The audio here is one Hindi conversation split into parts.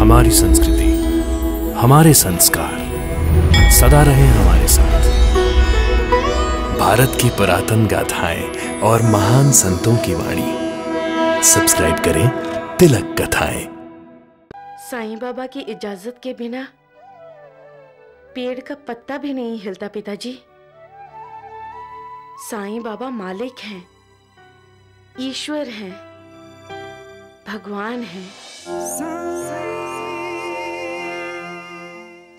हमारी संस्कृति, हमारे संस्कार सदा रहे हमारे साथ। भारत की पुरातन गाथाएं और महान संतों की वाणी। सब्सक्राइब करें तिलक कथाएं। साईं बाबा की इजाजत के बिना पेड़ का पत्ता भी नहीं हिलता पिताजी। साईं बाबा मालिक हैं, ईश्वर हैं, भगवान हैं।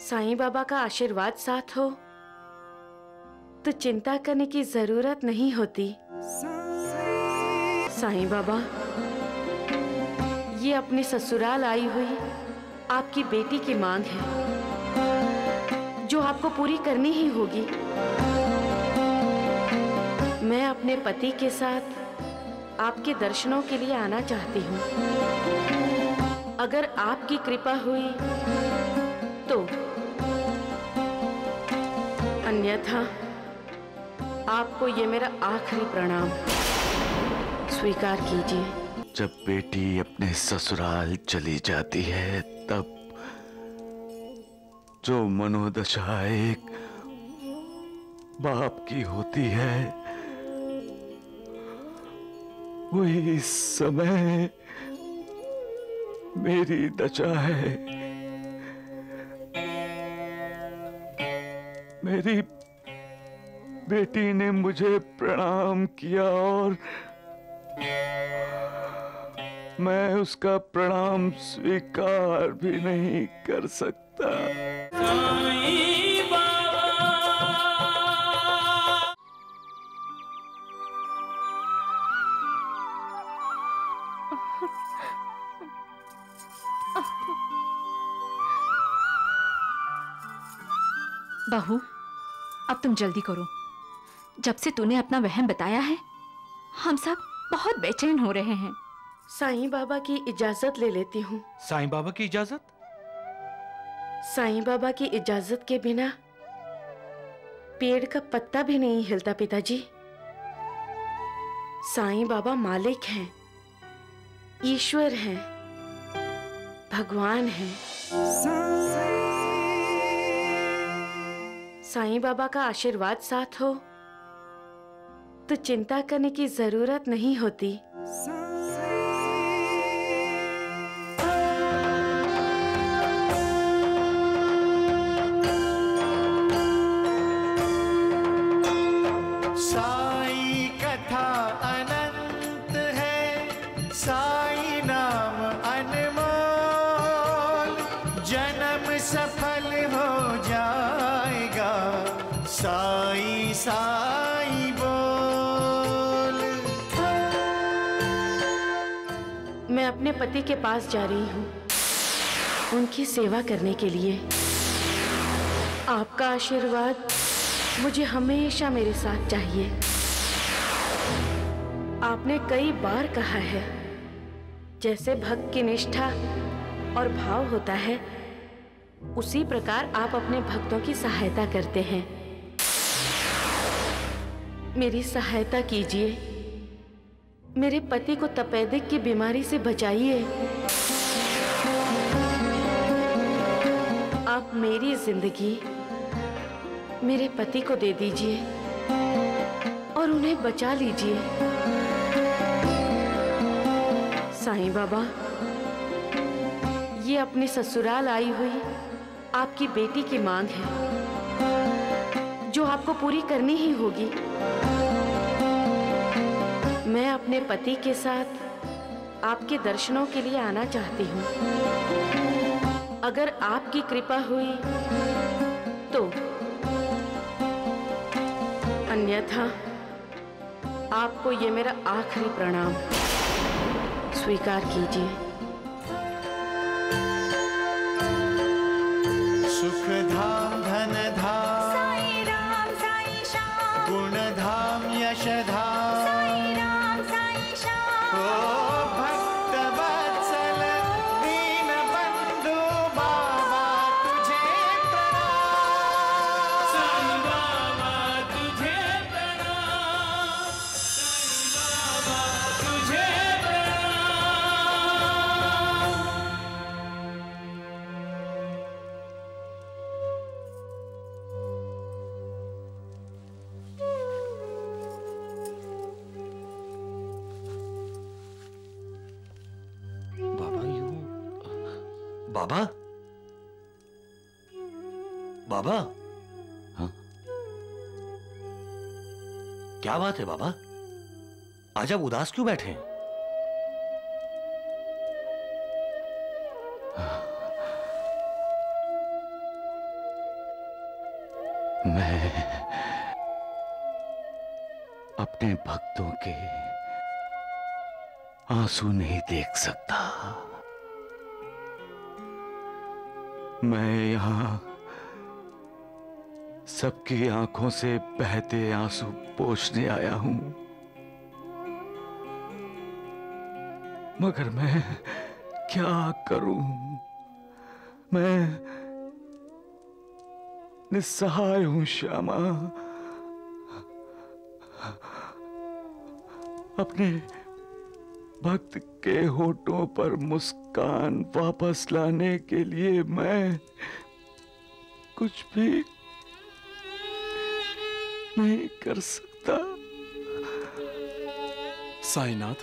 साईं बाबा का आशीर्वाद साथ हो तो चिंता करने की जरूरत नहीं होती। साईं बाबा, ये अपने ससुराल आई हुई आपकी बेटी की मांग है जो आपको पूरी करनी ही होगी। मैं अपने पति के साथ आपके दर्शनों के लिए आना चाहती हूँ। अगर आपकी कृपा हुई तो, अन्यथा आपको ये मेरा आखिरी प्रणाम स्वीकार कीजिए। जब बेटी अपने ससुराल चली जाती है तब जो मनोदशा एक बाप की होती है, वही इस समय मेरी दशा है। मेरी बेटी ने मुझे प्रणाम किया और मैं उसका प्रणाम स्वीकार भी नहीं कर सकता। बहू, अब तुम जल्दी करो। जब से तूने अपना वहम बताया है, हम सब बहुत बेचैन हो रहे हैं। साईं बाबा की इजाजत ले लेती हूँ। साईं बाबा की इजाजत? साईं बाबा की इजाजत के बिना पेड़ का पत्ता भी नहीं हिलता पिताजी। साईं बाबा मालिक हैं, ईश्वर हैं, भगवान हैं। साईं बाबा का आशीर्वाद साथ हो तो चिंता करने की जरूरत नहीं होती। साईं कथा अनंत है, साईं नाम अनमोल, जन्म सफल हो जाएगा साईं साईं बोल। मैं अपने पति के पास जा रही हूँ उनकी सेवा करने के लिए। आपका आशीर्वाद मुझे हमेशा मेरे साथ चाहिए। आपने कई बार कहा है, जैसे भक्त की निष्ठा और भाव होता है, उसी प्रकार आप अपने भक्तों की सहायता करते हैं। मेरी सहायता कीजिए, मेरे पति को तपेदिक की बीमारी से बचाइए। आप मेरी जिंदगी मेरे पति को दे दीजिए और उन्हें बचा लीजिए। साईं बाबा, ये अपने ससुराल आई हुई आपकी बेटी की मांग है जो आपको पूरी करनी ही होगी। मैं अपने पति के साथ आपके दर्शनों के लिए आना चाहती हूँ। अगर आपकी कृपा हुई तो, अन्यथा आपको ये मेरा आखिरी प्रणाम स्वीकार कीजिए। सुख धाम धन धाम, साईं राम साईं श्याम, गुण धाम यश धाम, साईं राम साईं श्याम। ओ भक्त वत्सल दीन बंधु बाबा तुझे प्रणाम। साईं बाबा तुझे प्रणाम, साईं बाबा तुझे प्रणाम। बाबा, बाबा। हाँ? क्या बात है बाबा? आज आप उदास क्यों बैठे हैं? मैं अपने भक्तों के आंसू नहीं देख सकता। मैं यहां सबकी आंखों से बहते आंसू पोंछने आया हूं, मगर मैं क्या करूं? मैं निस्सहाय हूं श्यामा। अपने भक्त के होठों पर मुस्कान वापस लाने के लिए मैं कुछ भी नहीं कर सकता। साईनाथ,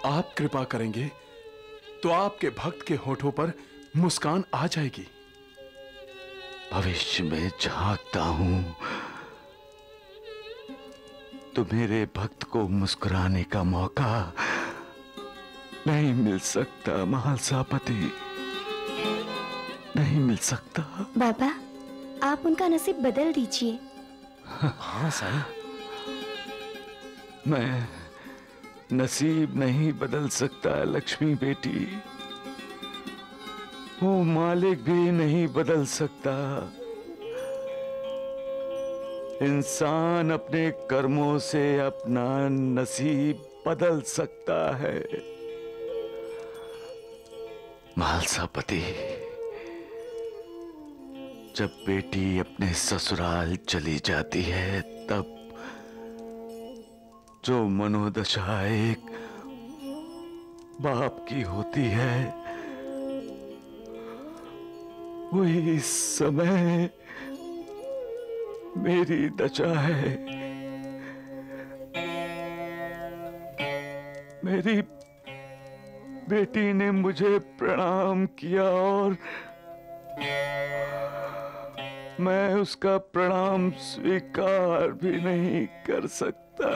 आप कृपा करेंगे तो आपके भक्त के होठों पर मुस्कान आ जाएगी। भविष्य में झांकता हूं तो मेरे भक्त को मुस्कुराने का मौका नहीं मिल सकता महालसापति, नहीं मिल सकता। बाबा, आप उनका नसीब बदल दीजिए। हाँ साईं। मैं नसीब नहीं बदल सकता लक्ष्मी बेटी, वो मालिक भी नहीं बदल सकता। इंसान अपने कर्मों से अपना नसीब बदल सकता है। महालसापति, जब बेटी अपने ससुराल चली जाती है तब जो मनोदशा एक बाप की होती है, वही इस समय मेरी दशा है। मेरी बेटी ने मुझे प्रणाम किया और मैं उसका प्रणाम स्वीकार भी नहीं कर सकता।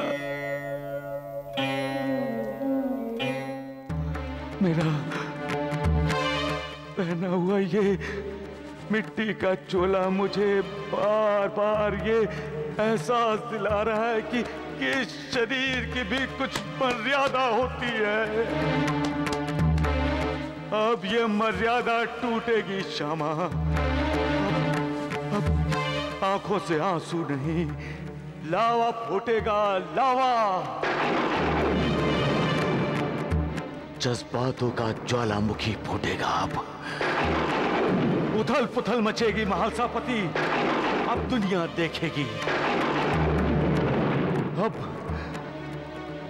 मेरा पहना हुआ ये मिट्टी का चोला मुझे बार बार ये एहसास दिला रहा है कि इस शरीर की भी कुछ मर्यादा होती है। अब ये मर्यादा टूटेगी श्यामा। अब आंखों से आंसू नहीं, लावा फूटेगा, लावा। जज्बातों का ज्वालामुखी फूटेगा। अब उथल पुथल मचेगी महालसापति। अब दुनिया देखेगी। अब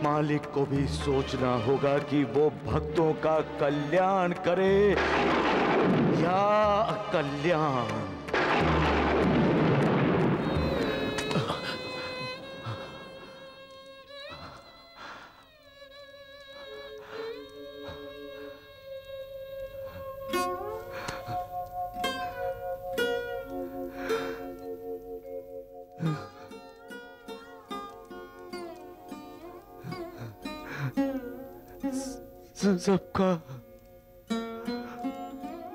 मालिक को भी सोचना होगा कि वो भक्तों का कल्याण करे या अकल्याण। सबका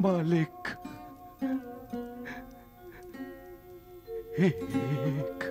मालिक एक।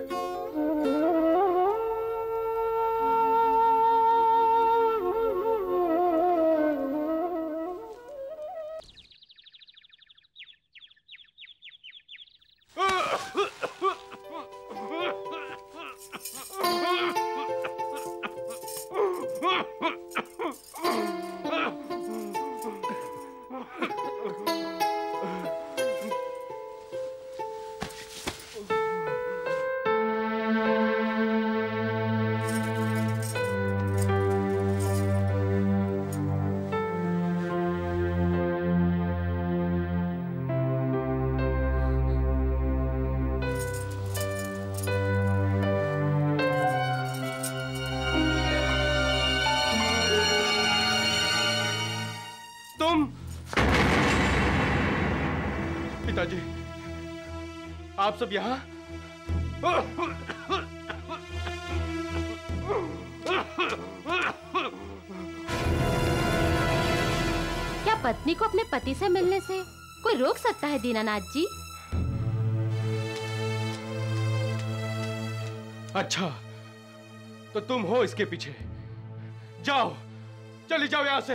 पिताजी, आप सब यहाँ? क्या पत्नी को अपने पति से मिलने से कोई रोक सकता है दीनानाथ जी? अच्छा, तो तुम हो इसके पीछे। जाओ, चली जाओ यहाँ से।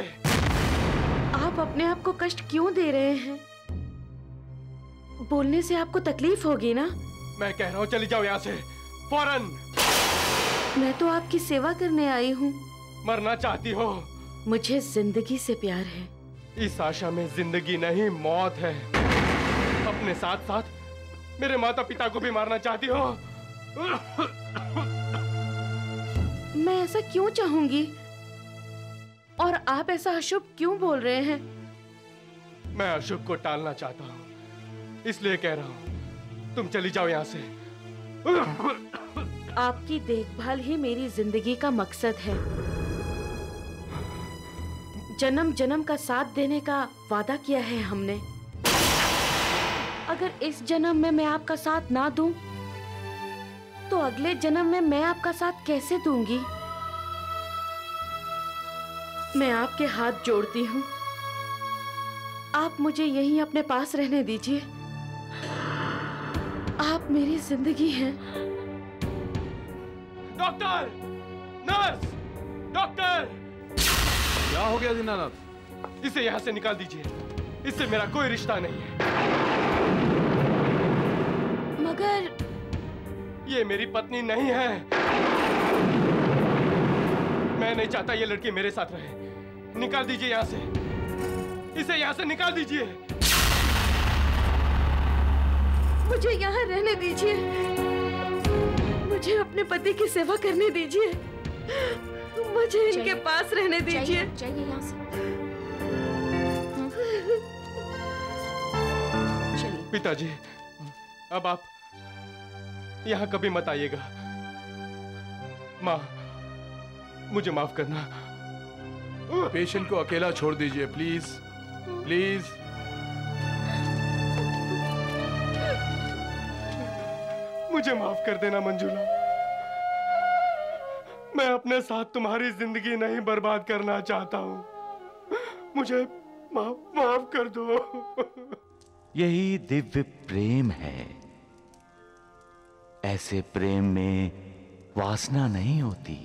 आप अपने आप को कष्ट क्यों दे रहे हैं? बोलने से आपको तकलीफ होगी ना? मैं कह रहा हूँ चली जाओ यहाँ से, फौरन। मैं तो आपकी सेवा करने आई हूँ। मरना चाहती हो? मुझे जिंदगी से प्यार है। इस आशा में जिंदगी नहीं मौत है। अपने साथ साथ मेरे माता पिता को भी मारना चाहती हो? मैं ऐसा क्यों चाहूंगी? और आप ऐसा अशुभ क्यों बोल रहे हैं? मैं अशुभ को टालना चाहता हूँ, इसलिए कह रहा हूँ तुम चली जाओ यहाँ से। आपकी देखभाल ही मेरी जिंदगी का मकसद है। जन्म जन्म का साथ देने का वादा किया है हमने। अगर इस जन्म में मैं आपका साथ ना दूं, तो अगले जन्म में मैं आपका साथ कैसे दूंगी? मैं आपके हाथ जोड़ती हूँ, आप मुझे यहीं अपने पास रहने दीजिए। आप मेरी जिंदगी हैं। Doctor, nurse, doctor! क्या हो गया दीनानाथ? इसे यहाँ से निकाल दीजिए। इससे मेरा कोई रिश्ता नहीं है। मगर ये मेरी पत्नी नहीं है। मैं नहीं चाहता ये लड़की मेरे साथ रहे। निकाल दीजिए यहाँ से। इसे यहाँ से निकाल दीजिए। मुझे यहाँ रहने दीजिए। मुझे अपने पति की सेवा करने दीजिए। मुझे इनके पास रहने दीजिए। चाहिए यहाँ से। चलिए। पिताजी, अब आप यहाँ कभी मत आइएगा। माँ, मुझे माफ करना। पेशेंट को अकेला छोड़ दीजिए, प्लीज प्लीज। मुझे माफ कर देना मंजुला। मैं अपने साथ तुम्हारी जिंदगी नहीं बर्बाद करना चाहता हूँ। मुझे माफ कर दो। यही दिव्य प्रेम है। ऐसे प्रेम में वासना नहीं होती,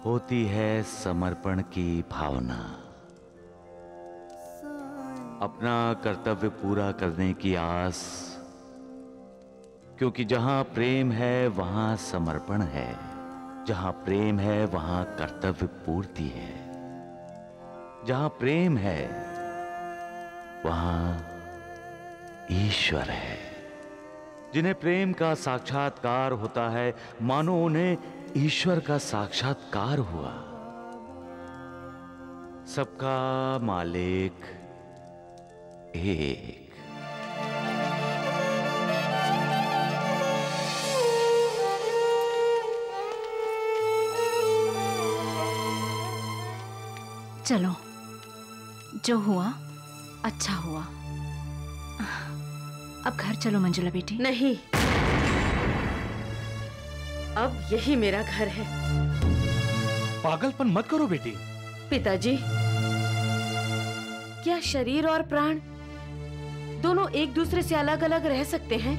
होती है समर्पण की भावना। अपना कर्तव्य पूरा करने की आस, क्योंकि जहां प्रेम है वहां समर्पण है, जहां प्रेम है वहां कर्तव्य पूर्ति है, जहां प्रेम है वहां ईश्वर है। जिन्हें प्रेम का साक्षात्कार होता है, मानो उन्हें ईश्वर का साक्षात्कार हुआ। सबका मालिक एक। चलो, जो हुआ अच्छा हुआ। अब घर चलो मंजुला बेटी। नहीं, अब यही मेरा घर है। पागलपन मत करो बेटी। पिताजी, क्या शरीर और प्राण दोनों एक दूसरे से अलग अलग रह सकते हैं?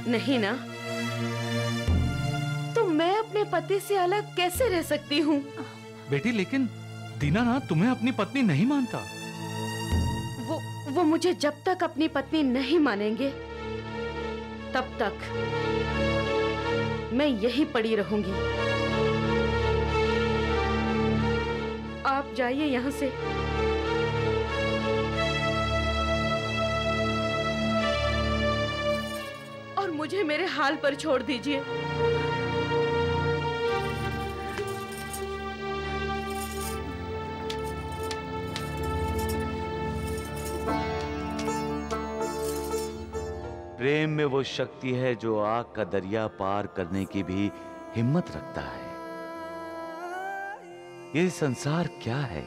नहीं ना? तो मैं अपने पति से अलग कैसे रह सकती हूँ? बेटी, लेकिन दीनानाथ तुम्हें अपनी पत्नी नहीं मानता। वो मुझे जब तक अपनी पत्नी नहीं मानेंगे, तब तक मैं यहीं पड़ी रहूंगी। आप जाइए यहाँ से। और मुझे मेरे हाल पर छोड़ दीजिए। प्रेम में वो शक्ति है जो आग का दरिया पार करने की भी हिम्मत रखता है। ये संसार क्या है?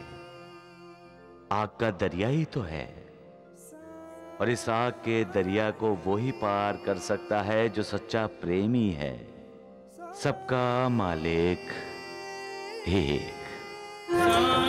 आग का दरिया ही तो है। और इस आग के दरिया को वो ही पार कर सकता है जो सच्चा प्रेमी है। सबका मालिक एक।